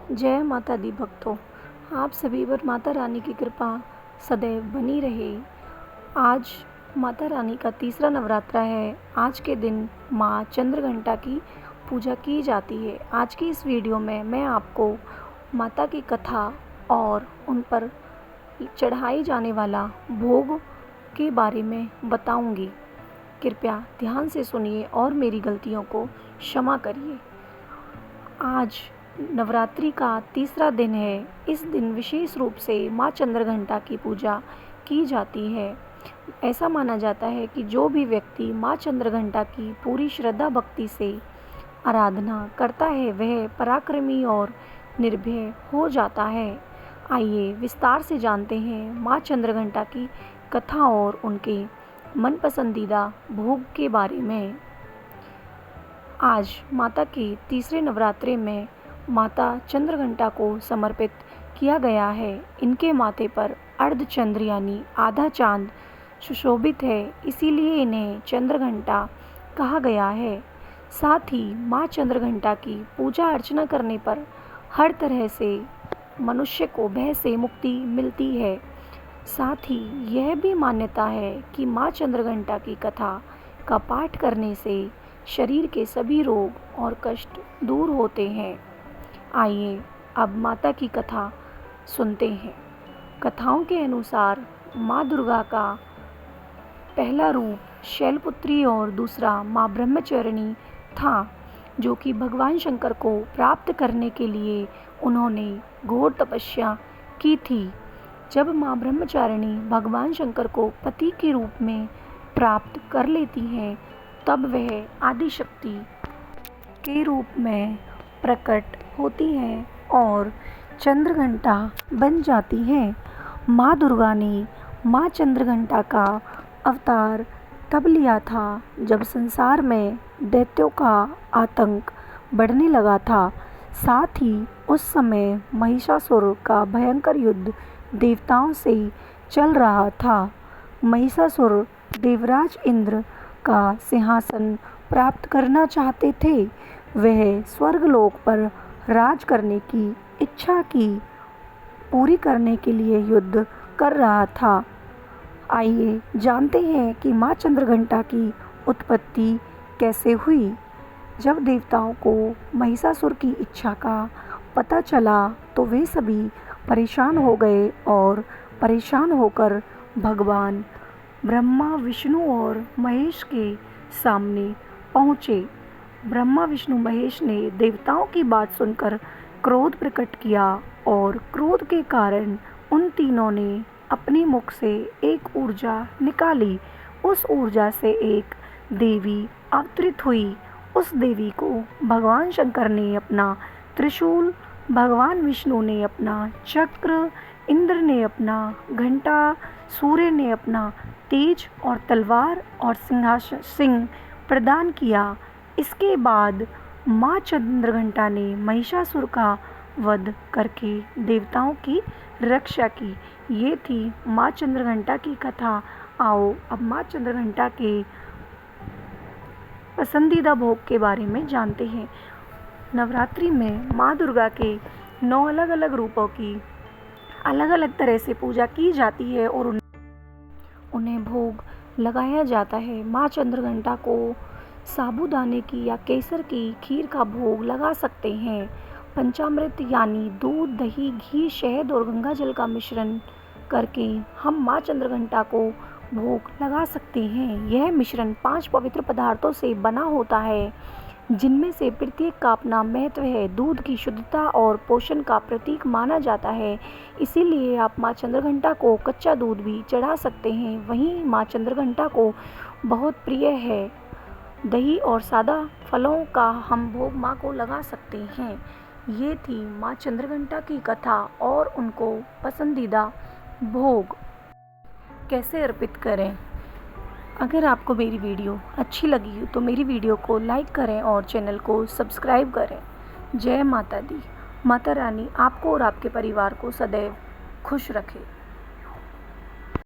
जय माता दी भक्तों, आप सभी पर माता रानी की कृपा सदैव बनी रहे। आज माता रानी का तीसरा नवरात्रा है। आज के दिन माँ चंद्रघंटा की पूजा की जाती है। आज की इस वीडियो में मैं आपको माता की कथा और उन पर चढ़ाई जाने वाला भोग के बारे में बताऊंगी। कृपया ध्यान से सुनिए और मेरी गलतियों को क्षमा करिए। आज नवरात्रि का तीसरा दिन है। इस दिन विशेष रूप से माँ चंद्रघंटा की पूजा की जाती है। ऐसा माना जाता है कि जो भी व्यक्ति माँ चंद्रघंटा की पूरी श्रद्धा भक्ति से आराधना करता है वह पराक्रमी और निर्भय हो जाता है। आइए विस्तार से जानते हैं माँ चंद्रघंटा की कथा और उनके मन पसंदीदा भोग के बारे में। आज माता के तीसरे नवरात्रे में माता चंद्रघंटा को समर्पित किया गया है। इनके माथे पर अर्धचंद्र यानी आधा चांद सुशोभित है, इसीलिए इन्हें चंद्रघंटा कहा गया है। साथ ही माँ चंद्रघंटा की पूजा अर्चना करने पर हर तरह से मनुष्य को भय से मुक्ति मिलती है। साथ ही यह भी मान्यता है कि माँ चंद्रघंटा की कथा का पाठ करने से शरीर के सभी रोग और कष्ट दूर होते हैं। आइए अब माता की कथा सुनते हैं। कथाओं के अनुसार माँ दुर्गा का पहला रूप शैलपुत्री और दूसरा माँ ब्रह्मचारिणी था, जो कि भगवान शंकर को प्राप्त करने के लिए उन्होंने घोर तपस्या की थी। जब माँ ब्रह्मचारिणी भगवान शंकर को पति के रूप में प्राप्त कर लेती हैं, तब वह आदिशक्ति के रूप में प्रकट होती हैं और चंद्रघंटा बन जाती हैं। माँ दुर्गा ने माँ चंद्रघंटा का अवतार तब लिया था जब संसार में दैत्यों का आतंक बढ़ने लगा था। साथ ही उस समय महिषासुर का भयंकर युद्ध देवताओं से चल रहा था। महिषासुर देवराज इंद्र का सिंहासन प्राप्त करना चाहते थे। वह स्वर्गलोक पर राज करने की इच्छा की पूरी करने के लिए युद्ध कर रहा था। आइए जानते हैं कि माँ चंद्रघंटा की उत्पत्ति कैसे हुई। जब देवताओं को महिषासुर की इच्छा का पता चला तो वे सभी परेशान हो गए और परेशान होकर भगवान ब्रह्मा, विष्णु और महेश के सामने पहुँचे। ब्रह्मा, विष्णु, महेश ने देवताओं की बात सुनकर क्रोध प्रकट किया और क्रोध के कारण उन तीनों ने अपने मुख से एक ऊर्जा निकाली। उस ऊर्जा से एक देवी अवतरित हुई। उस देवी को भगवान शंकर ने अपना त्रिशूल, भगवान विष्णु ने अपना चक्र, इंद्र ने अपना घंटा, सूर्य ने अपना तेज और तलवार और सिंह प्रदान किया। इसके बाद माँ चंद्रघंटा ने महिषासुर का वध करके देवताओं की रक्षा की। ये थी माँ चंद्रघंटा की कथा। आओ अब माँ चंद्रघंटा के पसंदीदा भोग के बारे में जानते हैं। नवरात्रि में माँ दुर्गा के 9 अलग अलग रूपों की अलग अलग तरह से पूजा की जाती है और उन्हें भोग लगाया जाता है। माँ चंद्रघंटा को साबूदाने की या केसर की खीर का भोग लगा सकते हैं। पंचामृत यानी दूध, दही, घी, शहद और गंगा जल का मिश्रण करके हम माँ चंद्रघंटा को भोग लगा सकते हैं। यह मिश्रण 5 पवित्र पदार्थों से बना होता है, जिनमें से प्रत्येक का अपना महत्व है। दूध की शुद्धता और पोषण का प्रतीक माना जाता है, इसीलिए आप माँ चंद्रघंटा को कच्चा दूध भी चढ़ा सकते हैं। वहीं माँ चंद्रघंटा को बहुत प्रिय है दही और सादा फलों का हम भोग माँ को लगा सकते हैं। ये थी माँ चंद्रघंटा की कथा और उनको पसंदीदा भोग कैसे अर्पित करें। अगर आपको मेरी वीडियो अच्छी लगी हो तो मेरी वीडियो को लाइक करें और चैनल को सब्सक्राइब करें। जय माता दी। माता रानी आपको और आपके परिवार को सदैव खुश रखे।